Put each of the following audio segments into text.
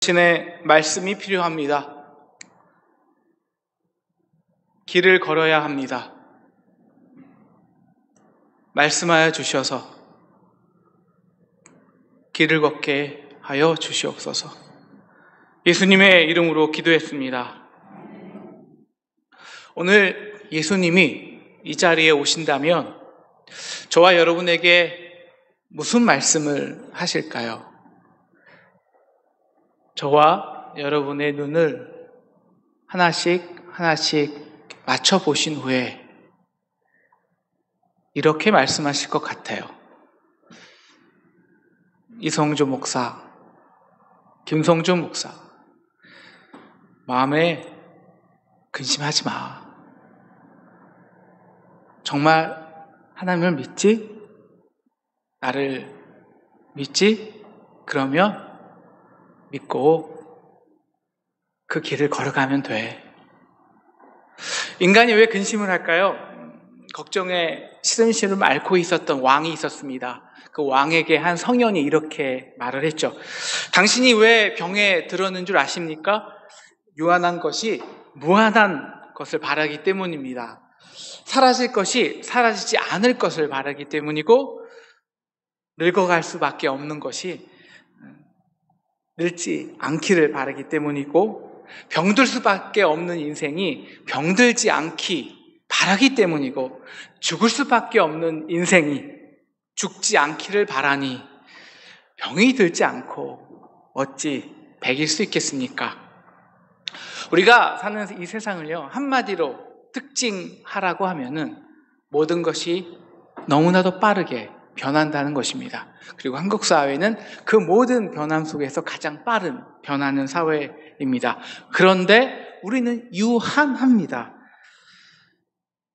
당신의 말씀이 필요합니다. 길을 걸어야 합니다. 말씀하여 주셔서 길을 걷게 하여 주시옵소서. 예수님의 이름으로 기도했습니다. 오늘 예수님이 이 자리에 오신다면 저와 여러분에게 무슨 말씀을 하실까요? 저와 여러분의 눈을 하나씩 맞춰보신 후에 이렇게 말씀하실 것 같아요. 이성조 목사, 김성조 목사, 마음에 근심하지 마. 정말 하나님을 믿지? 나를 믿지? 그러면 믿고 그 길을 걸어가면 돼. 인간이 왜 근심을 할까요? 걱정에 시름시름 앓고 있었던 왕이 있었습니다. 그 왕에게 한 성현이 이렇게 말을 했죠. 당신이 왜 병에 들었는 줄 아십니까? 유한한 것이 무한한 것을 바라기 때문입니다. 사라질 것이 사라지지 않을 것을 바라기 때문이고, 늙어갈 수밖에 없는 것이 늙지 않기를 바라기 때문이고, 병들 수밖에 없는 인생이 병들지 않기 바라기 때문이고, 죽을 수밖에 없는 인생이 죽지 않기를 바라니 병이 들지 않고 어찌 배길 수 있겠습니까? 우리가 사는 이 세상을요, 한마디로 특징하라고 하면은 모든 것이 너무나도 빠르게 변한다는 것입니다. 그리고 한국 사회는 그 모든 변함 속에서 가장 빠른 변하는 사회입니다. 그런데 우리는 유한합니다.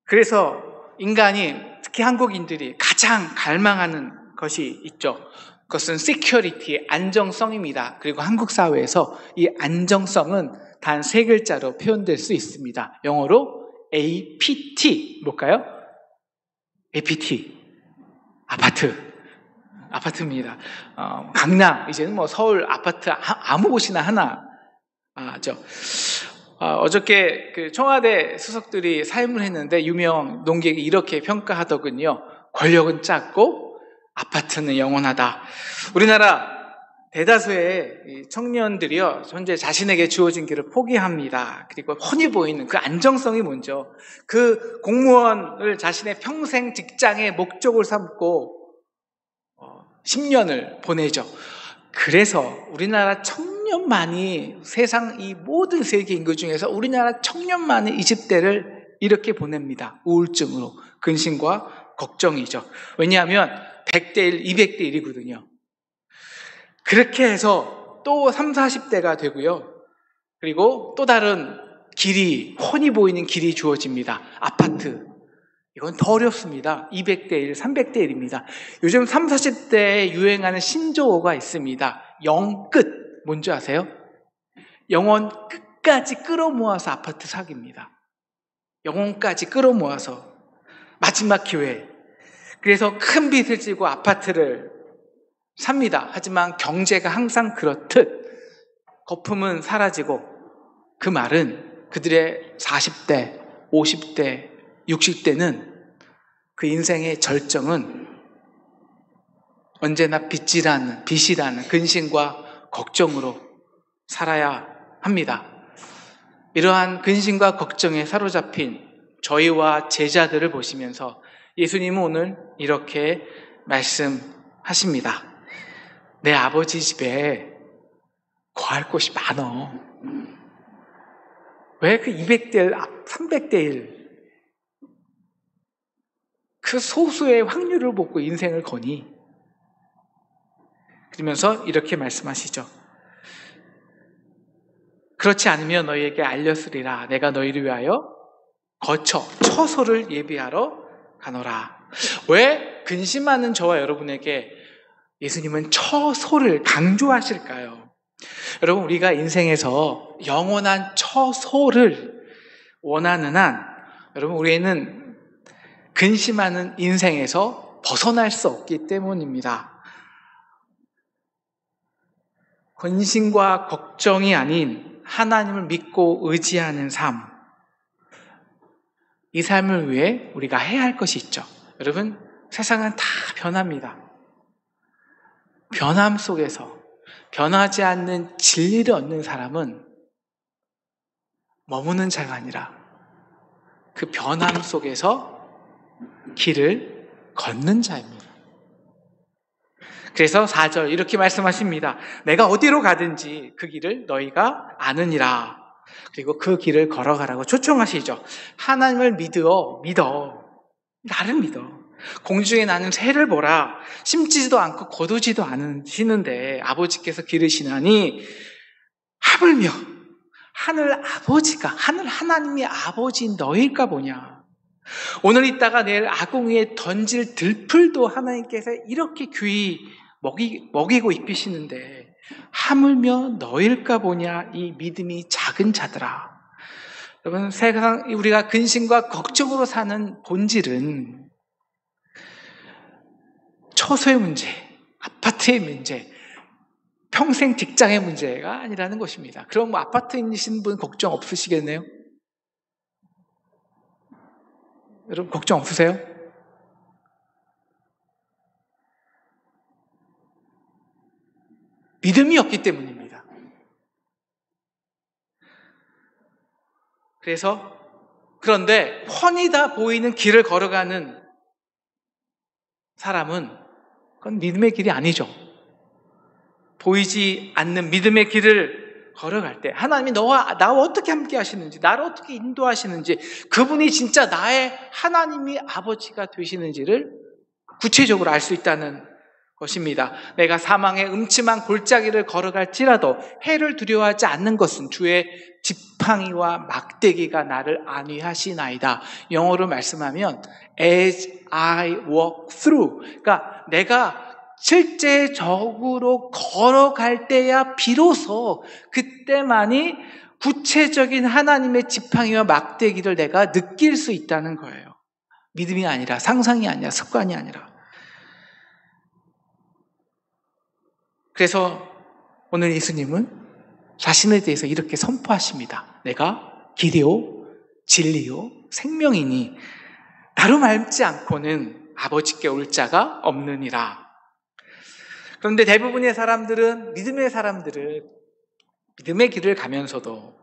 그래서 인간이, 특히 한국인들이 가장 갈망하는 것이 있죠. 그것은 security, 안정성입니다. 그리고 한국 사회에서 이 안정성은 단 3글자로 표현될 수 있습니다. 영어로 APT, 뭘까요? APT, 아파트입니다. 강남, 이제는 뭐 서울 아파트 아무 곳이나 하나죠. 어저께 그 청와대 수석들이 사임을 했는데 유명 농객이 이렇게 평가하더군요. 권력은 작고 아파트는 영원하다. 우리나라 대다수의 청년들이요, 현재 자신에게 주어진 길을 포기합니다. 그리고 훤히 보이는 그 안정성이 먼저, 그 공무원을 자신의 평생 직장의 목적을 삼고 10년을 보내죠. 그래서 우리나라 청년만이, 세상 이 모든 세계 인구 중에서 우리나라 청년만이 20대를 이렇게 보냅니다. 우울증으로, 근심과 걱정이죠. 왜냐하면 100대 1, 200대 1이거든요. 그렇게 해서 또 30, 40대가 되고요. 그리고 또 다른 길이, 훤히 보이는 길이 주어집니다. 아파트. 이건 더 어렵습니다. 200대 1, 300대 1입니다. 요즘 30, 40대에 유행하는 신조어가 있습니다. 영끝. 뭔지 아세요? 영혼 끝까지 끌어모아서 아파트 사기입니다. 영혼까지 끌어모아서 마지막 기회. 그래서 큰 빚을 지고 아파트를 삽니다. 하지만 경제가 항상 그렇듯 거품은 사라지고, 그 말은 그들의 40대, 50대, 60대는 그 인생의 절정은 언제나 빚이라는 근심과 걱정으로 살아야 합니다. 이러한 근심과 걱정에 사로잡힌 저희와 제자들을 보시면서 예수님은 오늘 이렇게 말씀하십니다. 내 아버지 집에 거할 곳이 많어. 왜 그 200대 1, 300대 1, 그 소수의 확률을 보고 인생을 거니? 그러면서 이렇게 말씀하시죠. 그렇지 않으면 너희에게 알렸으리라. 내가 너희를 위하여 처소를 예비하러 가노라. 왜 근심하는 저와 여러분에게 예수님은 처소를 강조하실까요? 여러분, 우리가 인생에서 영원한 처소를 원하는 한, 여러분, 우리는 근심하는 인생에서 벗어날 수 없기 때문입니다. 근심과 걱정이 아닌 하나님을 믿고 의지하는 삶, 이 삶을 위해 우리가 해야 할 것이 있죠. 여러분, 세상은 다 변합니다. 변함 속에서 변하지 않는 진리를 얻는 사람은 머무는 자가 아니라 그 변함 속에서 길을 걷는 자입니다. 그래서 4절 이렇게 말씀하십니다. 내가 어디로 가든지 그 길을 너희가 아느니라. 그리고 그 길을 걸어가라고 초청하시죠. 하나님을 믿어. 나를 믿어. 공중에 나는 새를 보라. 심지도 않고 거두지도 않으시는데 아버지께서 기르시나니 하물며 하늘 하나님이 아버지인 너일까 보냐. 오늘 있다가 내일 아궁 위에 던질 들풀도 하나님께서 이렇게 귀히 먹이고 입히시는데 하물며 너일까 보냐. 이 믿음이 작은 자들아. 여러분, 세상 우리가 근심과 걱정으로 사는 본질은 처소의 문제, 아파트의 문제, 평생 직장의 문제가 아니라는 것입니다. 그럼 아파트에 있는 분 걱정 없으시겠네요? 여러분 걱정 없으세요? 믿음이 없기 때문입니다. 그런데 훤히 다 보이는 길을 걸어가는 사람은 그건 믿음의 길이 아니죠. 보이지 않는 믿음의 길을 걸어갈 때 하나님이 나와 어떻게 함께 하시는지, 나를 어떻게 인도하시는지, 그분이 진짜 나의 하나님이 아버지가 되시는지를 구체적으로 알 수 있다는 것입니다. 내가 사망의 음침한 골짜기를 걸어갈지라도 해를 두려워하지 않는 것은 주의 지팡이와 막대기가 나를 안위하시나이다. 영어로 말씀하면 as I walk through, 그러니까 내가 실제적으로 걸어갈 때야 비로소 그때만이 구체적인 하나님의 지팡이와 막대기를 내가 느낄 수 있다는 거예요. 믿음이 아니라, 상상이 아니라, 습관이 아니라. 그래서 오늘 예수님은 자신에 대해서 이렇게 선포하십니다. 내가 길이요 진리요 생명이니 나로 말지 않고는 아버지께 올 자가 없느니라. 그런데 대부분의 사람들은 믿음의 길을 가면서도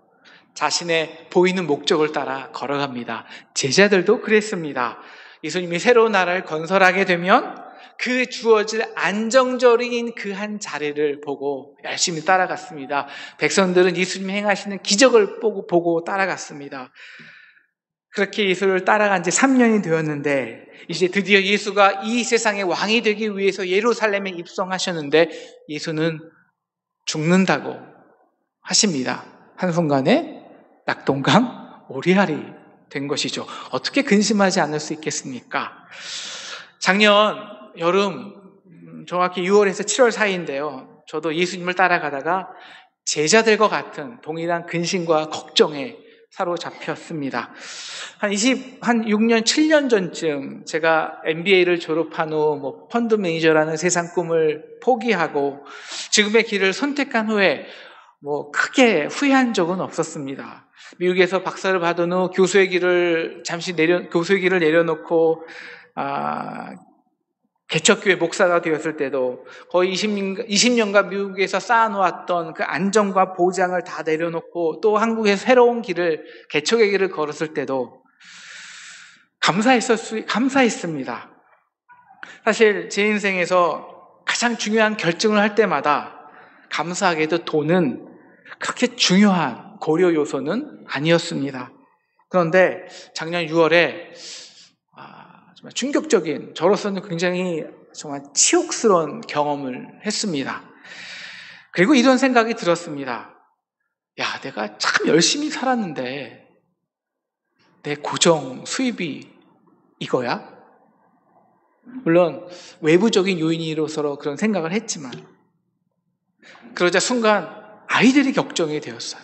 자신의 보이는 목적을 따라 걸어갑니다. 제자들도 그랬습니다. 예수님이 새로운 나라를 건설하게 되면 그 주어질 안정적인 그 한 자리를 보고 열심히 따라갔습니다. 백성들은 예수님이 행하시는 기적을 보고 따라갔습니다. 그렇게 예수를 따라간 지 3년이 되었는데 이제 드디어 예수가 이 세상의 왕이 되기 위해서 예루살렘에 입성하셨는데 예수는 죽는다고 하십니다. 한순간에 낙동강 오리알이 된 것이죠. 어떻게 근심하지 않을 수 있겠습니까? 작년 여름 정확히 6월에서 7월 사이인데요. 저도 예수님을 따라가다가 제자들과 같은 동일한 근심과 걱정에 사로잡혔습니다. 한 6년, 7년 전쯤 제가 MBA를 졸업한 후 펀드 매니저라는 세상 꿈을 포기하고 지금의 길을 선택한 후에 크게 후회한 적은 없었습니다. 미국에서 박사를 받은 후 교수의 길을 내려놓고 개척교회 목사가 되었을 때도 거의 20년간 미국에서 쌓아놓았던 그 안정과 보장을 다 내려놓고 또 한국에서 새로운 개척의 길을 걸었을 때도 감사했습니다. 사실 제 인생에서 가장 중요한 결정을 할 때마다 감사하게도 돈은 그렇게 중요한 고려 요소는 아니었습니다. 그런데 작년 6월에 정말 충격적인, 저로서는 굉장히 정말 치욕스러운 경험을 했습니다. 그리고 이런 생각이 들었습니다. 야, 내가 참 열심히 살았는데 내 고정 수입이 이거야? 물론 외부적인 요인으로서 그런 생각을 했지만 그러자 순간 아이들이 걱정이 되었어요.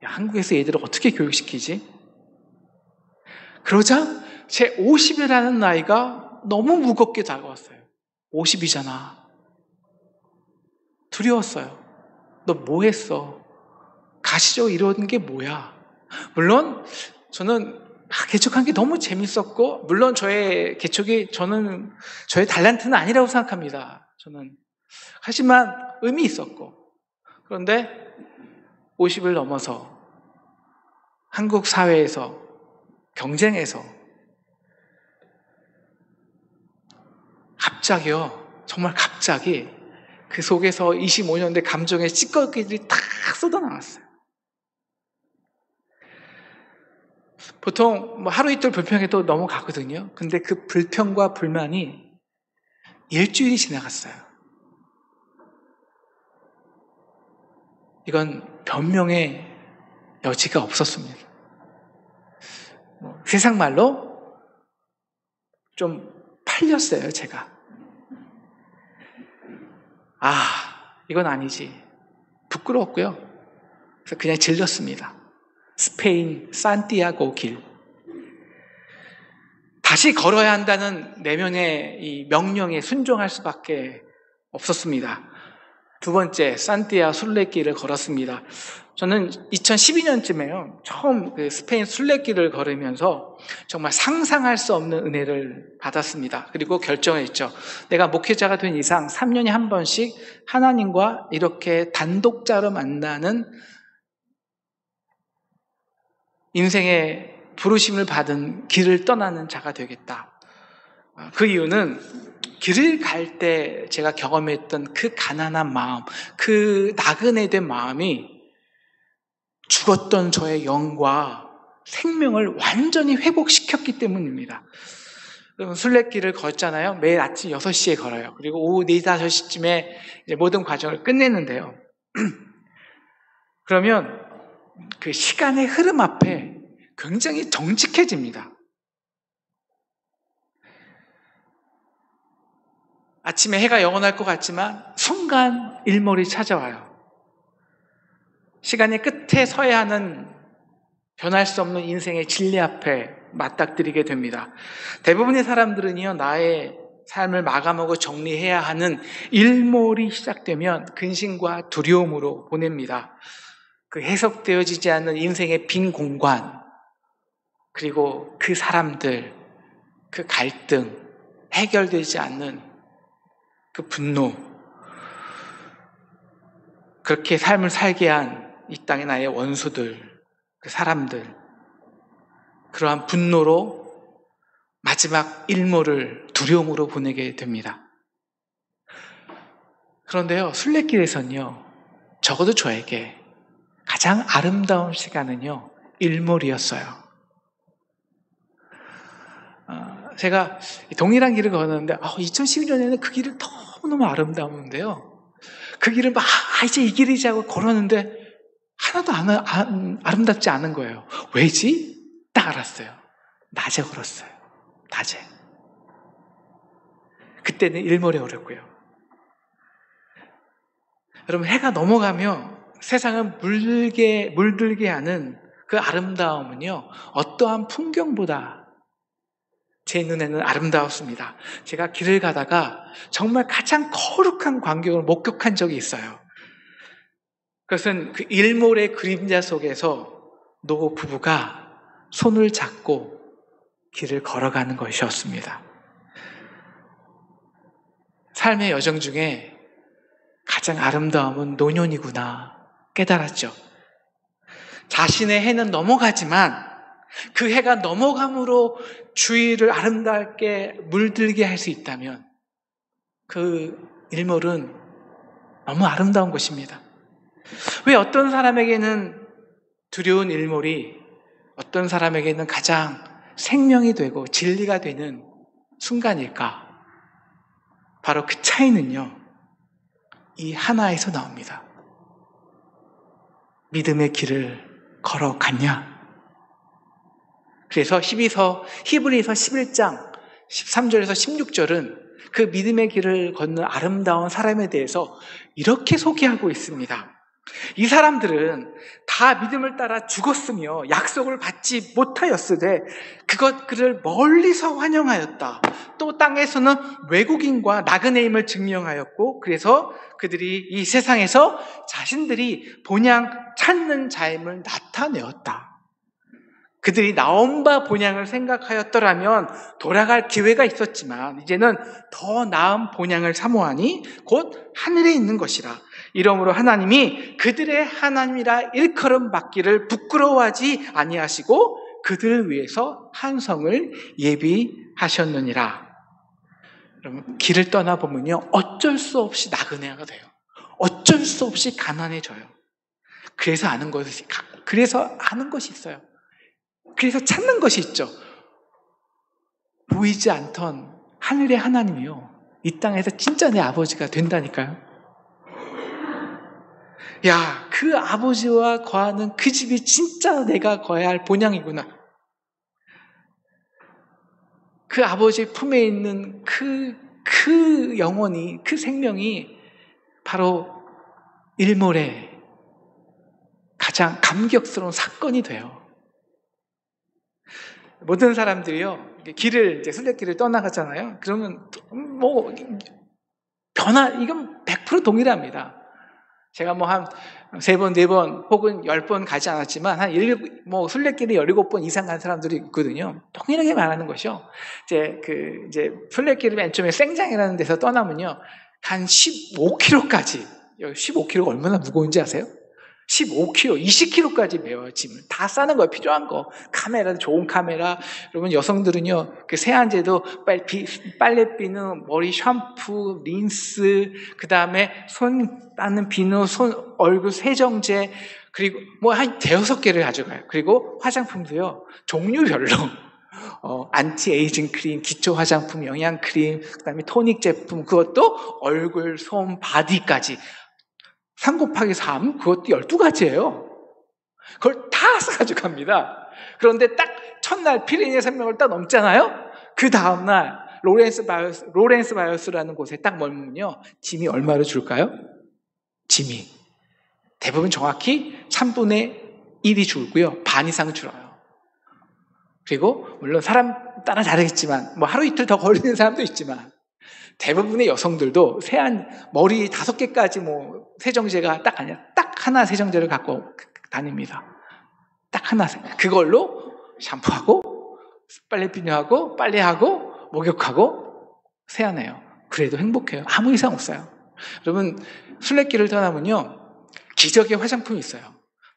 야, 한국에서 얘들을 어떻게 교육시키지? 그러자 제 50이라는 나이가 너무 무겁게 다가왔어요. 50이잖아. 두려웠어요. 너 뭐 했어? 가시적으로 이런 게 뭐야? 물론 저는 개척한 게 너무 재밌었고, 물론 저의 개척이 저의 달란트는 아니라고 생각합니다. 하지만 의미 있었고, 그런데 50을 넘어서 한국 사회에서 경쟁에서 정말 갑자기 그 속에서 25년대 감정의 찌꺼기들이 다 쏟아나왔어요. 보통 하루 이틀 불평해도 넘어가거든요. 근데 그 불평과 불만이 일주일이 지나갔어요. 이건 변명의 여지가 없었습니다. 세상 말로 좀 팔렸어요, 제가. 이건 아니지. 부끄러웠고요. 그래서 그냥 질렀습니다. 스페인 산티아고 길. 다시 걸어야 한다는 내면의 이 명령에 순종할 수밖에 없었습니다. 두 번째, 산티아 순례길을 걸었습니다. 저는 2012년쯤에요. 처음 그 스페인 순례길을 걸으면서 정말 상상할 수 없는 은혜를 받았습니다. 그리고 결정했죠. 내가 목회자가 된 이상 3년에 한 번씩 하나님과 이렇게 단독자로 만나는 인생의 부르심을 받은 길을 떠나는 자가 되겠다. 그 이유는 길을 갈 때 제가 경험했던 그 가난한 마음, 그 나그네된 마음이 죽었던 저의 영과 생명을 완전히 회복시켰기 때문입니다. 순례길을 걷잖아요. 매일 아침 6시에 걸어요. 그리고 오후 4, 5시쯤에 모든 과정을 끝내는데요. 그러면 그 시간의 흐름 앞에 굉장히 정직해집니다. 아침에 해가 영원할 것 같지만 순간 일몰이 찾아와요. 시간의 끝에 서야 하는 변할 수 없는 인생의 진리 앞에 맞닥뜨리게 됩니다. 대부분의 사람들은요, 나의 삶을 마감하고 정리해야 하는 일몰이 시작되면 근심과 두려움으로 보냅니다. 그 해석되어지지 않는 인생의 빈 공간, 그리고 그 사람들, 그 갈등, 해결되지 않는 그 분노, 그렇게 삶을 살게 한 이 땅의 나의 원수들, 그 사람들, 그러한 분노로 마지막 일몰을 두려움으로 보내게 됩니다. 그런데요, 순례길에서는요, 적어도 저에게 가장 아름다운 시간은요, 일몰이었어요. 제가 동일한 길을 걸었는데 2012년에는 그 길을 너무너무 아름다웠는데요, 그 길을 이제 이 길이지 하고 걸었는데 하나도 아름답지 않은 거예요. 왜지? 딱 알았어요. 낮에 걸었어요. 낮에. 그때는 일몰에 오렸고요. 여러분, 해가 넘어가면 세상을 물들게 하는 그 아름다움은요, 어떠한 풍경보다 제 눈에는 아름다웠습니다. 제가 길을 가다가 정말 가장 거룩한 광경을 목격한 적이 있어요. 그것은 그 일몰의 그림자 속에서 노 부부가 손을 잡고 길을 걸어가는 것이었습니다. 삶의 여정 중에 가장 아름다움은 노년이구나 깨달았죠. 자신의 해는 넘어가지만 그 해가 넘어감으로 주위를 아름답게 물들게 할 수 있다면 그 일몰은 너무 아름다운 것입니다. 왜 어떤 사람에게는 두려운 일몰이 어떤 사람에게는 가장 생명이 되고 진리가 되는 순간일까? 바로 그 차이는요, 이 하나에서 나옵니다. 믿음의 길을 걸어갔냐? 그래서 히브리서 11장 13절에서 16절은 그 믿음의 길을 걷는 아름다운 사람에 대해서 이렇게 소개하고 있습니다. 이 사람들은 다 믿음을 따라 죽었으며 약속을 받지 못하였으되 그를 멀리서 환영하였다. 또 땅에서는 외국인과 나그네임을 증명하였고, 그래서 그들이 이 세상에서 자신들이 본향 찾는 자임을 나타내었다. 그들이 나온 바 본향을 생각하였더라면 돌아갈 기회가 있었지만 이제는 더 나은 본향을 사모하니 곧 하늘에 있는 것이라. 이러므로 하나님이 그들의 하나님이라 일컬음 받기를 부끄러워하지 아니하시고 그들을 위해서 한 성을 예비하셨느니라. 여러분, 길을 떠나보면요, 어쩔 수 없이 나그네가 돼요. 어쩔 수 없이 가난해져요. 그래서 아는 것이 있어요. 그래서 찾는 것이 있죠. 보이지 않던 하늘의 하나님이요, 이 땅에서 진짜 내 아버지가 된다니까요. 야, 그 아버지와 거하는 그 집이 진짜 내가 거해야 할 본향이구나. 그 아버지 품에 있는 그 영혼이, 그 생명이 바로 일몰의 가장 감격스러운 사건이 돼요. 모든 사람들이요, 순례길을 떠나가잖아요. 그러면 이건 100% 동일합니다. 제가 한 3번, 4번 혹은 10번 가지 않았지만 순례길에 17번 이상 간 사람들이 있거든요. 동일하게 말하는 것이요. 이제 순례길을 맨 처음에 생장이라는 데서 떠나면요, 한 15km까지, 15km가 얼마나 무거운지 아세요? 15kg, 20kg까지 메워요. 짐을 다 싸는 거예요. 필요한 거. 카메라, 좋은 카메라. 여러분, 여성들은요, 그 세안제도, 빨래비누, 머리 샴푸, 린스, 그 다음에 손 닦는 비누, 얼굴 세정제, 그리고 한 5-6개를 가져가요. 그리고 화장품도요, 종류별로. 안티에이징 크림, 기초 화장품, 영양 크림, 그 다음에 토닉 제품, 그것도 얼굴, 손, 바디까지. 3-3, 그것도 12가지예요. 그걸 다 싸가지고 갑니다. 그런데 딱 첫날 피레네 산맥을 딱 넘잖아요. 그 다음날 로렌스 바이오스라는 곳에 딱 멀면요, 짐이 얼마를 줄까요? 짐이 대부분 정확히 3분의 1이 줄고요, 반 이상 줄어요. 그리고 물론 사람 따라 다르겠지만 하루 이틀 더 걸리는 사람도 있지만 대부분의 여성들도 머리 5개까지 세정제가 딱 하나 세정제를 갖고 다닙니다. 딱 하나. 그걸로 샴푸하고, 빨래비누하고, 빨래하고, 목욕하고, 세안해요. 그래도 행복해요. 아무 이상 없어요. 여러분, 순례길을 떠나면요, 기적의 화장품이 있어요.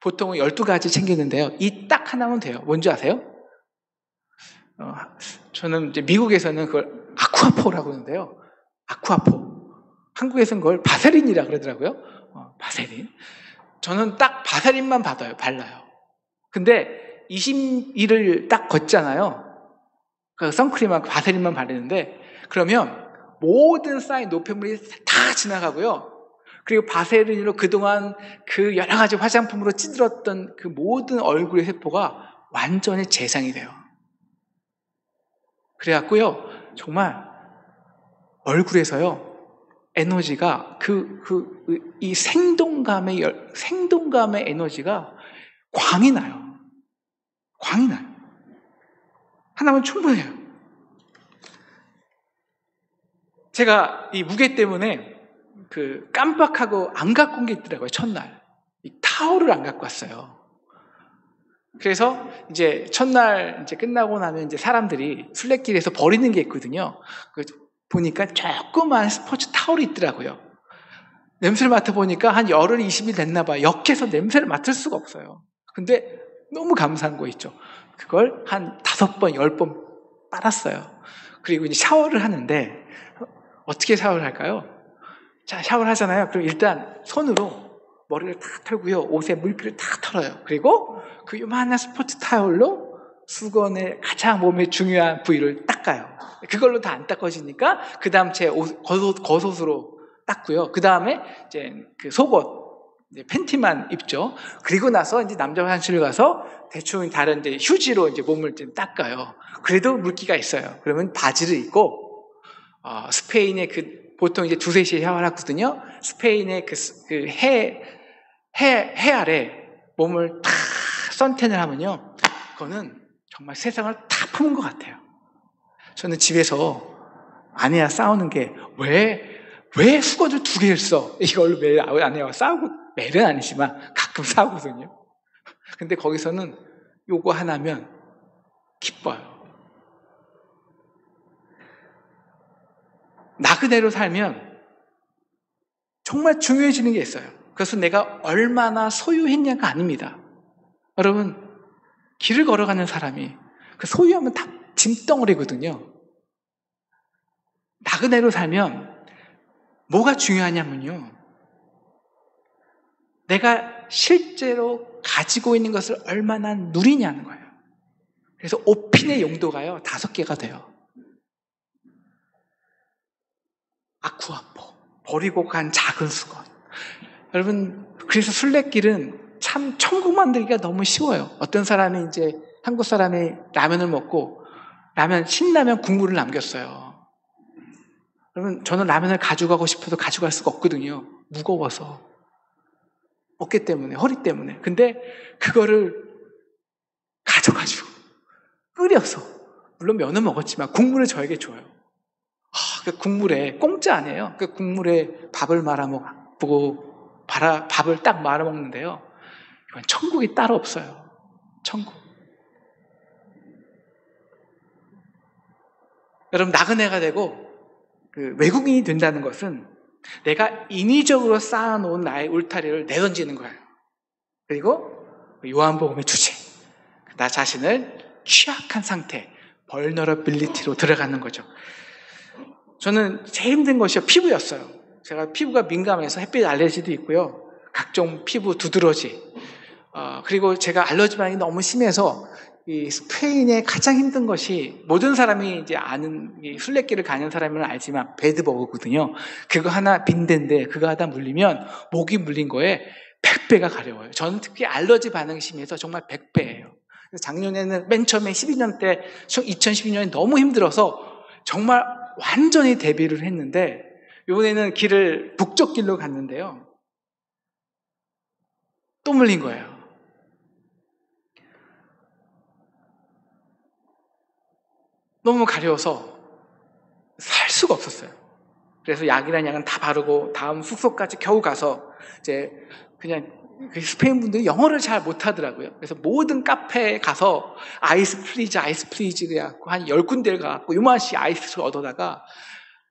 보통은 12가지 챙기는데요, 이 딱 하나면 돼요. 뭔지 아세요? 저는 이제 미국에서는 그걸 아쿠아포라고 하는데요. 아쿠아포. 한국에서는 그걸 바세린이라 그러더라고요. 바세린. 저는 딱 바세린만 발라요. 근데 20일을 딱 걷잖아요. 그 선크림하고 바세린만 바르는데, 그러면 모든 쌓인 노폐물이 다 지나가고요. 그리고 바세린으로 그동안 그 여러 가지 화장품으로 찌들었던 그 모든 얼굴의 세포가 완전히 재생이 돼요. 그래갖고요, 정말 얼굴에서요, 에너지가 이 생동감의 에너지가 광이 나요. 하나면 충분해요. 제가 이 무게 때문에 깜빡하고 안 갖고 온 게 있더라고요. 첫날 이 타올을 안 갖고 왔어요. 그래서 이제 첫날 이제 끝나고 나면 이제 사람들이 순례길에서 버리는 게 있거든요. 보니까 조그만 스포츠 타올이 있더라고요. 냄새를 맡아보니까 한 열흘 20일 됐나 봐요. 역해서 냄새를 맡을 수가 없어요. 근데 너무 감사한 거 있죠. 그걸 한 5번, 10번 빨았어요. 그리고 이제 샤워를 하는데, 어떻게 샤워를 할까요? 자, 샤워를 하잖아요. 그럼 일단 손으로 머리를 다 털고요, 옷에 물기를 다 털어요. 그리고 그 요만한 스포츠 타올로 수건의 가장 몸에 중요한 부위를 닦아요. 그걸로 다 안 닦아지니까 그 다음 제 겉옷으로 닦고요. 그 다음에 이제 그 속옷, 이제 팬티만 입죠. 그리고 나서 이제 남자 화장실을 가서 대충 다른 이제 휴지로 이제 몸을 좀 닦아요. 그래도 물기가 있어요. 그러면 바지를 입고, 스페인의 보통 이제 2-3시에 샤워를 하거든요. 스페인의 해 해 아래 몸을 탁 선탠을 하면요, 그거는 정말 세상을 다 푸는 것 같아요. 저는 집에서 아내와 싸우는 게 왜 수건을 2개를 써? 이걸로 매일 아내와 싸우고, 매일은 아니지만 가끔 싸우거든요. 근데 거기서는 요거 하나면 기뻐요. 나그네로 살면 정말 중요해지는 게 있어요. 그것은 내가 얼마나 소유했냐가 아닙니다. 여러분, 길을 걸어가는 사람이 그 소유하면 다 짐덩어리거든요. 나그네로 살면 뭐가 중요하냐면요, 내가 실제로 가지고 있는 것을 얼마나 누리냐는 거예요. 그래서 오핀의 용도가요 5개가 돼요. 아쿠아포, 버리고 간 작은 수건. 여러분, 그래서 순례길은 참 천국 만들기가 너무 쉬워요. 어떤 사람이 이제 한국 사람이 라면을 먹고 신라면 국물을 남겼어요. 여러분, 저는 라면을 가져가고 싶어도 가져갈 수가 없거든요. 무거워서. 어깨 때문에, 허리 때문에. 근데 그거를 가져가지고 끓여서, 물론 면은 먹었지만 국물을 저에게 줘요. 그 국물에, 공짜 아니에요. 그 국물에 밥을 말아먹고, 밥을 딱 말아먹는데요, 이건 천국이 따로 없어요. 천국. 여러분, 나그네가 되고 그 외국인이 된다는 것은 내가 인위적으로 쌓아놓은 나의 울타리를 내던지는 거예요. 그리고 요한복음의 주제, 나 자신을 취약한 상태, vulnerability로 들어가는 거죠. 저는 제일 힘든 것이 피부였어요. 제가 피부가 민감해서 햇빛 알레르기도 있고요, 각종 피부 두드러지, 그리고 제가 알러지 반응이 너무 심해서 이 스페인의 가장 힘든 것이, 모든 사람이 이제 아는, 이 순례길을 가는 사람은 알지만 베드버그거든요. 그거 하나 빈대인데 그거 하나 물리면, 목이 물린 거에 100배가 가려워요. 저는 특히 알러지 반응이 심해서 정말 100배예요. 작년에는 맨 처음에 12년 때, 2012년에 너무 힘들어서 정말 완전히 대비를 했는데, 이번에는 길을 북쪽 길로 갔는데요, 또 물린 거예요. 너무 가려워서 살 수가 없었어요. 그래서 약이란 약은 다 바르고 다음 숙소까지 겨우 가서, 이제 그냥 그 스페인 분들이 영어를 잘 못하더라고요. 그래서 모든 카페에 가서 아이스 플리즈 그래갖고 한 10군데를 가갖고 요만치 아이스를 얻어다가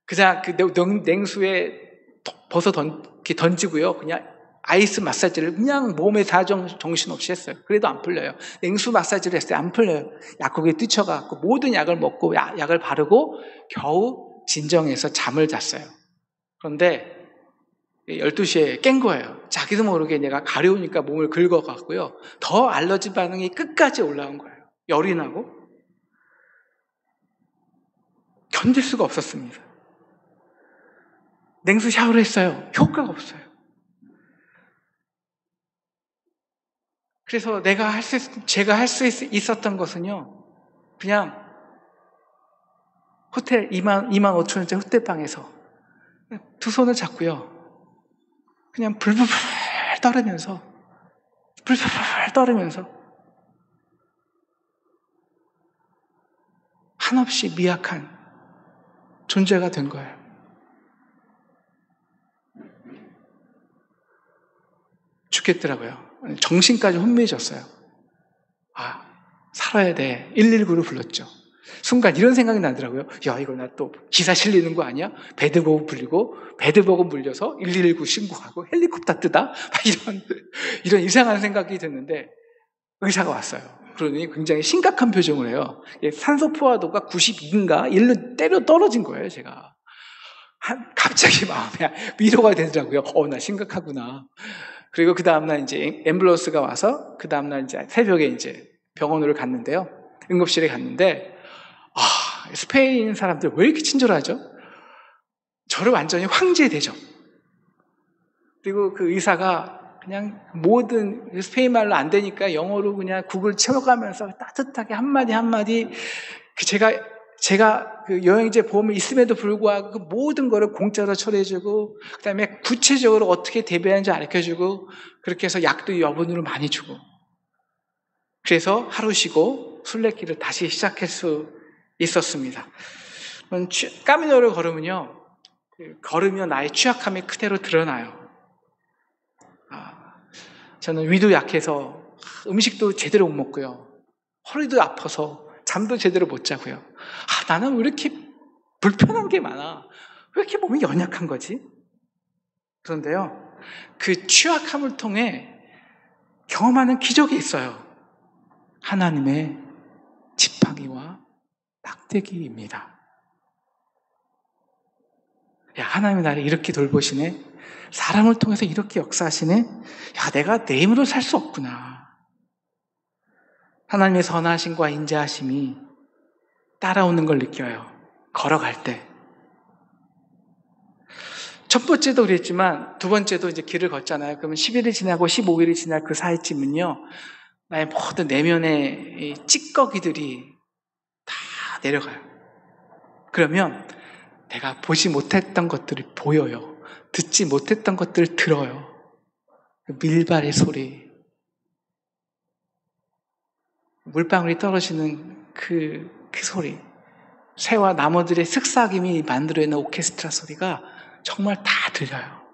그냥 그 냉수에 벗어 던지고요, 그냥 아이스 마사지를 그냥 몸에 다 정신없이 했어요. 그래도 안 풀려요. 냉수 마사지를 했어요. 안 풀려요. 약국에 뛰쳐가고 모든 약을 먹고 약을 바르고 겨우 진정해서 잠을 잤어요. 그런데 12시에 깬 거예요. 자기도 모르게 내가 가려우니까 몸을 긁어갔고요, 더 알러지 반응이 끝까지 올라온 거예요. 열이 나고 견딜 수가 없었습니다. 냉수 샤워를 했어요. 효과가 없어요. 그래서 제가 할 수 있었던 것은요, 그냥 호텔 2만 5천 원짜리 호텔방에서 두 손을 잡고요, 그냥 불불 떨으면서 한없이 미약한 존재가 된 거예요. 죽겠더라고요. 정신까지 혼미해졌어요. 살아야 돼. 119를 불렀죠. 순간 이런 생각이 나더라고요. 야, 이거 나 또 기사 실리는 거 아니야? 배드버그 불리고, 배드버그 물려서 119 신고하고 헬리콥터 뜨다? 이런 이상한 생각이 드는데, 의사가 왔어요. 그러더니 굉장히 심각한 표정을 해요. 산소 포화도가 92인가 1로 때려 떨어진 거예요, 제가. 갑자기 마음에 위로가 되더라고요. 나 심각하구나. 그리고 그 다음날 이제 앰뷸런스가 와서, 그 다음날 이제 새벽에 이제 병원으로 갔는데요, 응급실에 갔는데, 스페인 사람들 왜 이렇게 친절하죠? 저를 완전히 황제 대접. 그리고 그 의사가 그냥 모든, 스페인 말로 안 되니까 영어로 그냥 국을 채워가면서 따뜻하게 한마디 제가 제가 그 여행제 보험이 있음에도 불구하고 그 모든 거를 공짜로 처리해주고, 그 다음에 구체적으로 어떻게 대비하는지 가르쳐주고, 그렇게 해서 약도 여분으로 많이 주고, 그래서 하루 쉬고 순례길을 다시 시작할 수 있었습니다. 까미노를 걸으면요, 걸으면 나의 취약함이 그대로 드러나요. 저는 위도 약해서 음식도 제대로 못 먹고요, 허리도 아파서 잠도 제대로 못 자고요. 나는 왜 이렇게 불편한 게 많아? 왜 이렇게 몸이 연약한 거지? 그런데요, 그 취약함을 통해 경험하는 기적이 있어요. 하나님의 지팡이와 막대기입니다. 야, 하나님이 나를 이렇게 돌보시네? 사람을 통해서 이렇게 역사하시네? 야, 내가 내 힘으로 살 수 없구나. 하나님의 선하심과 인자하심이 따라오는 걸 느껴요. 걸어갈 때. 첫 번째도 그랬지만 두 번째도 이제 길을 걷잖아요. 그러면 10일이 지나고 15일이 지날 그 사이쯤은요, 나의 모든 내면의 찌꺼기들이 다 내려가요. 그러면 내가 보지 못했던 것들이 보여요. 듣지 못했던 것들을 들어요. 밀발의 소리, 물방울이 떨어지는 그 소리, 새와 나무들의 슥삭임이 만들어내는 오케스트라 소리가 정말 다 들려요.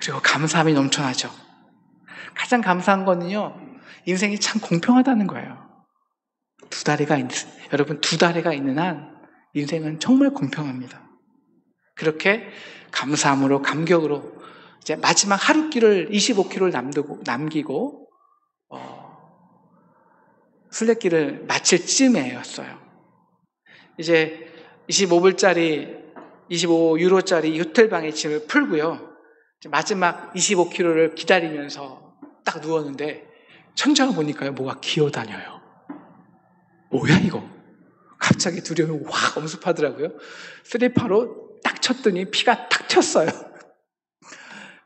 그리고 감사함이 넘쳐나죠. 가장 감사한 거는요, 인생이 참 공평하다는 거예요. 여러분, 두 다리가 있는 한 인생은 정말 공평합니다. 그렇게 감사함으로, 감격으로 이제 마지막 하루길을 25km를 남기고 순례길을 마칠 쯤이었어요. 이제 25불짜리, 25유로짜리 호텔방에 짐을 풀고요, 마지막 25km를 기다리면서 딱 누웠는데 천장을 보니까요, 뭐가 기어다녀요. 뭐야 이거? 갑자기 두려움이 확 엄습하더라고요. 스리퍼로 딱 쳤더니 피가 탁 튀었어요.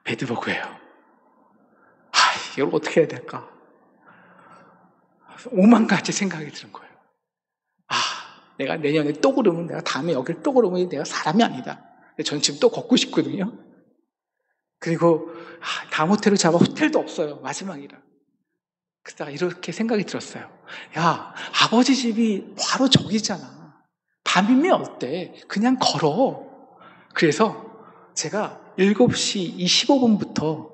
배드버그예요. 이걸 어떻게 해야 될까? 오만 가지 생각이 드는 거예요. 내가 내년에 또 그러면, 내가 다음에 여길 또 그러면 내가 사람이 아니다. 전 지금 또 걷고 싶거든요. 그리고 다음 호텔을 잡아, 호텔도 없어요. 마지막이라. 그러다가 이렇게 생각이 들었어요. 야, 아버지 집이 바로 저기잖아. 밤이면 어때? 그냥 걸어. 그래서 제가 7시 25분부터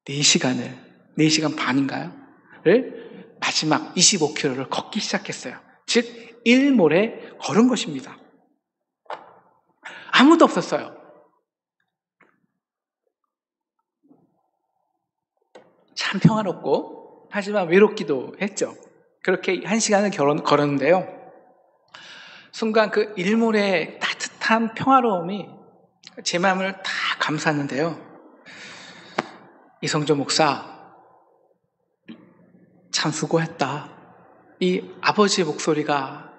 4시간 반인가요? 를 마지막 25km를 걷기 시작했어요. 즉 일몰에 걸은 것입니다. 아무도 없었어요. 참 평화롭고 하지만 외롭기도 했죠. 그렇게 1시간을 걸었는데요, 순간 그 일몰의 따뜻한 평화로움이 제 마음을 다 감쌌는데요, 이성조 목사 참 수고했다, 이 아버지의 목소리가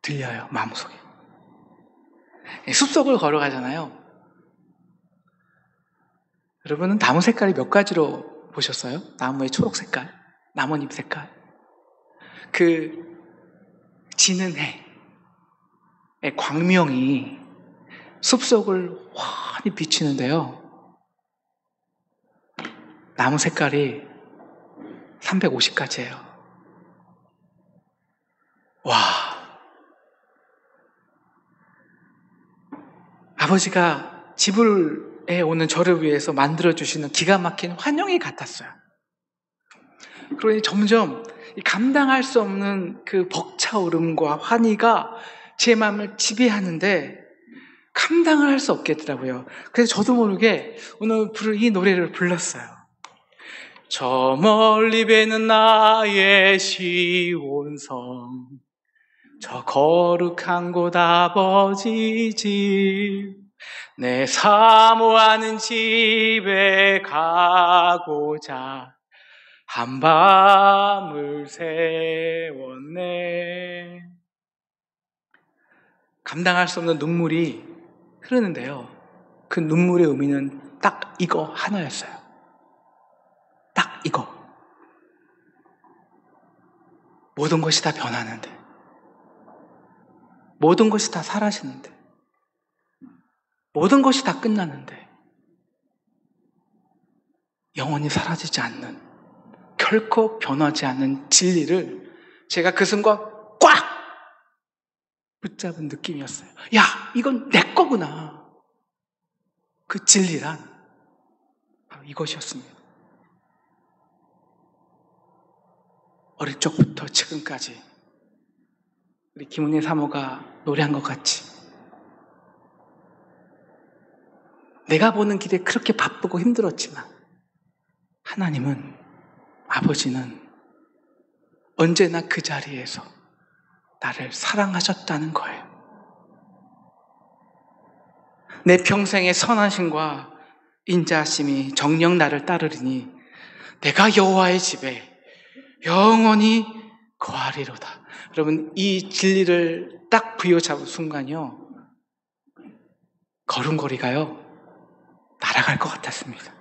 들려요. 마음속에. 숲속을 걸어가잖아요. 여러분은 나무 색깔이 몇 가지로 보셨어요? 나무의 초록 색깔, 나뭇잎 색깔, 그 지는 해의 광명이 숲속을 환히 비치는데요, 나무 색깔이 350가지예요. 와, 아버지가 지불에 오는 저를 위해서 만들어주시는 기가 막힌 환영이 같았어요. 그러니 점점 감당할 수 없는 그 벅차오름과 환희가 제 마음을 지배하는데 감당을 할 수 없겠더라고요. 그래서 저도 모르게 오늘 부를 이 노래를 불렀어요. 저 멀리 뵈는 나의 시온성, 저 거룩한 곳 아버지 집, 내 사모하는 집에 가고자 한밤을 새웠네. 감당할 수 없는 눈물이 흐르는데요, 그 눈물의 의미는 딱 이거 하나였어요. 딱 이거. 모든 것이 다 변하는데, 모든 것이 다 사라지는데, 모든 것이 다 끝나는데 영원히 사라지지 않는, 결코 변하지 않는 진리를 제가 그 순간 꽉 붙잡은 느낌이었어요. 야, 이건 내 거구나. 그 진리란 바로 이것이었습니다. 어릴 적부터 지금까지 우리 김은혜 사모가 노래한 것 같이 내가 보는 길에 그렇게 바쁘고 힘들었지만 하나님은, 아버지는 언제나 그 자리에서 나를 사랑하셨다는 거예요. 내 평생의 선하심과 인자하심이 정녕 나를 따르리니 내가 여호와의 집에 영원히 거하리로다. 여러분, 이 진리를 딱 부여잡은 순간요, 걸음걸이가요 날아갈 것 같았습니다.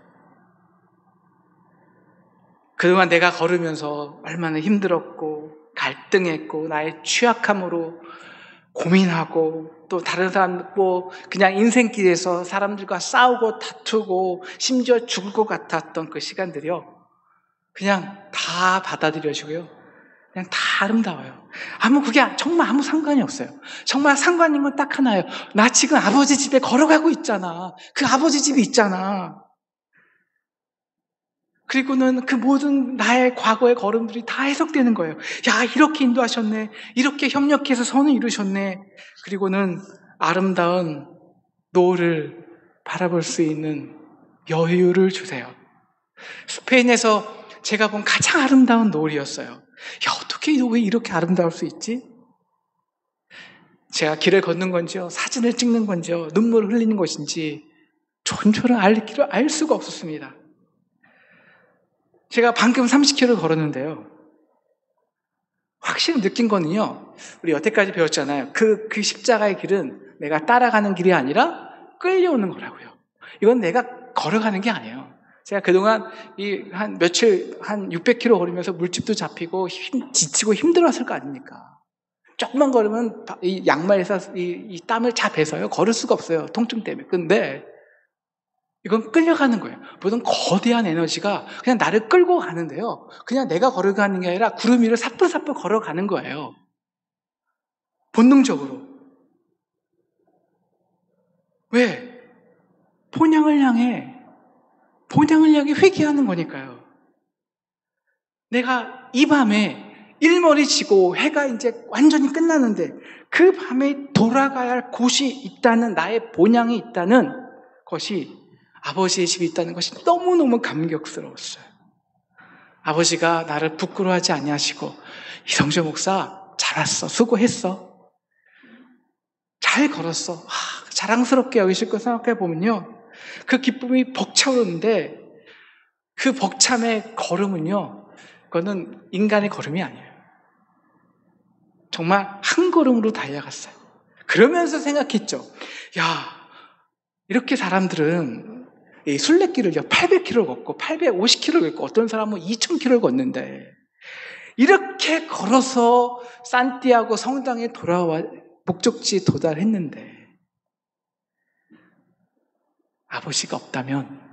그동안 내가 걸으면서 얼마나 힘들었고 갈등했고 나의 취약함으로 고민하고, 또 다른 사람 그냥 인생길에서 사람들과 싸우고 다투고 심지어 죽을 것 같았던 그 시간들이요, 그냥 다 받아들여지고요, 그냥 다 아름다워요. 그게 정말 아무 상관이 없어요. 정말 상관 있는 건 딱 하나예요. 나 지금 아버지 집에 걸어가고 있잖아. 그 아버지 집이 있잖아. 그리고는 그 모든 나의 과거의 걸음들이 다 해석되는 거예요. 야, 이렇게 인도하셨네. 이렇게 협력해서 선을 이루셨네. 그리고는 아름다운 노을을 바라볼 수 있는 여유를 주세요. 스페인에서 제가 본 가장 아름다운 노을이었어요. 야, 어떻게 왜 이렇게 아름다울 수 있지? 제가 길을 걷는 건지요, 사진을 찍는 건지요, 눈물을 흘리는 것인지 전초를 알 수가 없었습니다. 제가 방금 30km 걸었는데요, 확실히 느낀 거는요, 우리 여태까지 배웠잖아요. 그 십자가의 길은 내가 따라가는 길이 아니라 끌려오는 거라고요. 이건 내가 걸어가는 게 아니에요. 제가 그동안 한 며칠, 한 600km 걸으면서 물집도 잡히고 지치고 힘들었을 거 아닙니까? 조금만 걸으면 이 양말에서 이 땀을 다 배서요, 걸을 수가 없어요, 통증 때문에. 근데 이건 끌려가는 거예요. 모든 거대한 에너지가 그냥 나를 끌고 가는데요, 그냥 내가 걸어가는 게 아니라 구름 위를 사뿐사뿐 걸어가는 거예요. 본능적으로. 왜? 본향을 향해 회귀하는 거니까요. 내가 이 밤에 일몰이 지고 해가 이제 완전히 끝나는데 그 밤에 돌아가야 할 곳이 있다는, 나의 본향이 있다는 것이, 아버지의 집이 있다는 것이 너무너무 감격스러웠어요. 아버지가 나를 부끄러워하지 아니하시고, 이성재 목사 잘 왔어, 수고했어, 잘 걸었어, 자랑스럽게 여기실 거 생각해 보면요, 그 기쁨이 벅차오르는데, 그 벅참의 걸음은요, 그거는 인간의 걸음이 아니에요. 정말 한 걸음으로 달려갔어요. 그러면서 생각했죠. 야, 이렇게 사람들은 이 순례길을요 800km 걷고 850km 걷고 어떤 사람은 2000km를 걷는데, 이렇게 걸어서 산티아고 성당에 돌아와 목적지에 도달했는데, 아버지가 없다면,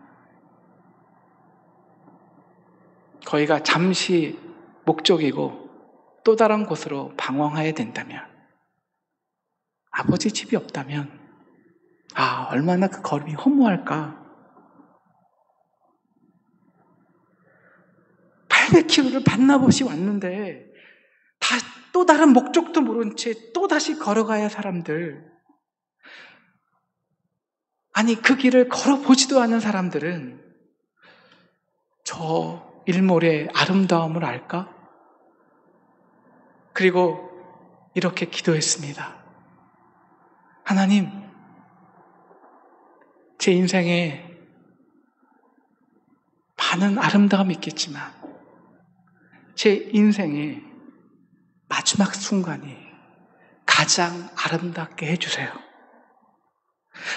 거기가 잠시 목적이고 또 다른 곳으로 방황해야 된다면, 아버지 집이 없다면 얼마나 그 걸음이 허무할까. 800km를 반나보시 왔는데 또 다른 목적도 모른 채 또다시 걸어가야 할 사람들, 아니 그 길을 걸어보지도 않은 사람들은 저 일몰의 아름다움을 알까? 그리고 이렇게 기도했습니다. 하나님, 제 인생에 많은 아름다움이 있겠지만 제 인생의 마지막 순간이 가장 아름답게 해주세요.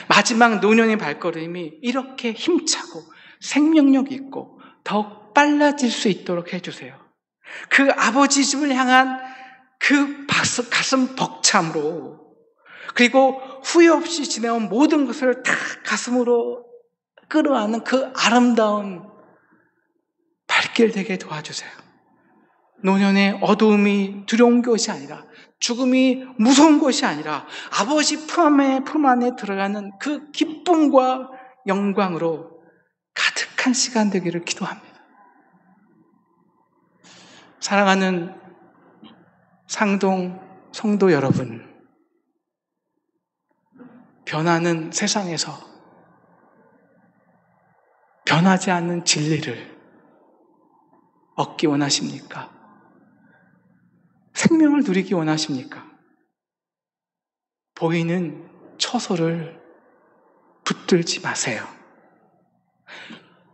마지막 노년의 발걸음이 이렇게 힘차고 생명력 있고 더욱 빨라질 수 있도록 해주세요. 그 아버지 집을 향한 그 가슴 벅참으로, 그리고 후회 없이 지내온 모든 것을 다 가슴으로 끌어안는 그 아름다운 발길 되게 도와주세요. 노년의 어두움이 두려운 것이 아니라, 죽음이 무서운 것이 아니라 아버지 품 안에 들어가는 그 기쁨과 영광으로 가득한 시간 되기를 기도합니다. 사랑하는 상동 성도 여러분, 변하는 세상에서 변하지 않는 진리를 얻기 원하십니까? 생명을 누리기 원하십니까? 보이는 처소를 붙들지 마세요.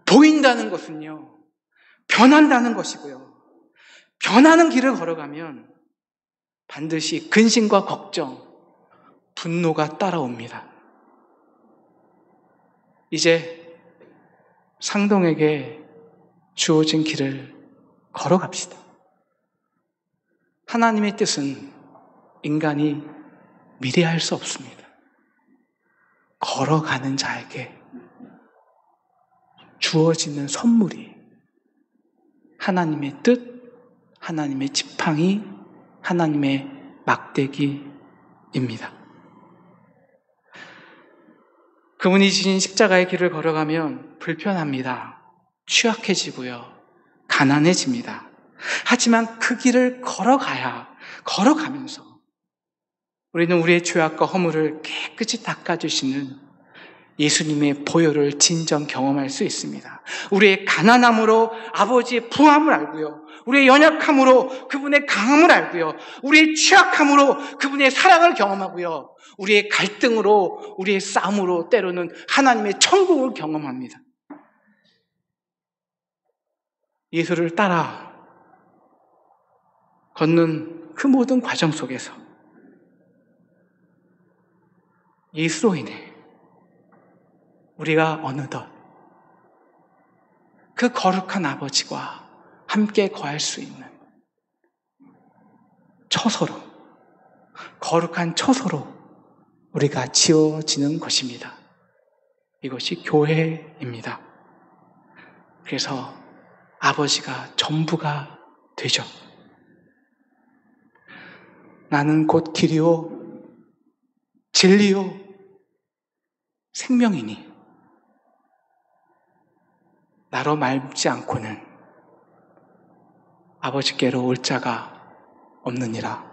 보인다는 것은요, 변한다는 것이고요. 변하는 길을 걸어가면 반드시 근심과 걱정, 분노가 따라옵니다. 이제 상동에게 주어진 길을 걸어갑시다. 하나님의 뜻은 인간이 미래할 수 없습니다. 걸어가는 자에게 주어지는 선물이 하나님의 뜻, 하나님의 지팡이, 하나님의 막대기입니다. 그분이 지신 십자가의 길을 걸어가면 불편합니다. 취약해지고요. 가난해집니다. 하지만 그 길을 걸어가면서 우리는 우리의 죄악과 허물을 깨끗이 닦아주시는 예수님의 보혈을 진정 경험할 수 있습니다. 우리의 가난함으로 아버지의 부함을 알고요. 우리의 연약함으로 그분의 강함을 알고요. 우리의 취약함으로 그분의 사랑을 경험하고요. 우리의 갈등으로, 우리의 싸움으로 때로는 하나님의 천국을 경험합니다. 예수를 따라 걷는 그 모든 과정 속에서 예수로 인해 우리가 어느덧 그 거룩한 아버지와 함께 거할 수 있는 처소로, 거룩한 처소로 우리가 지어지는 것입니다. 이것이 교회입니다. 그래서 아버지가 전부가 되죠. 나는 곧 길이요 진리요 생명이니 나로 말지 않고는 아버지께로 올 자가 없느니라.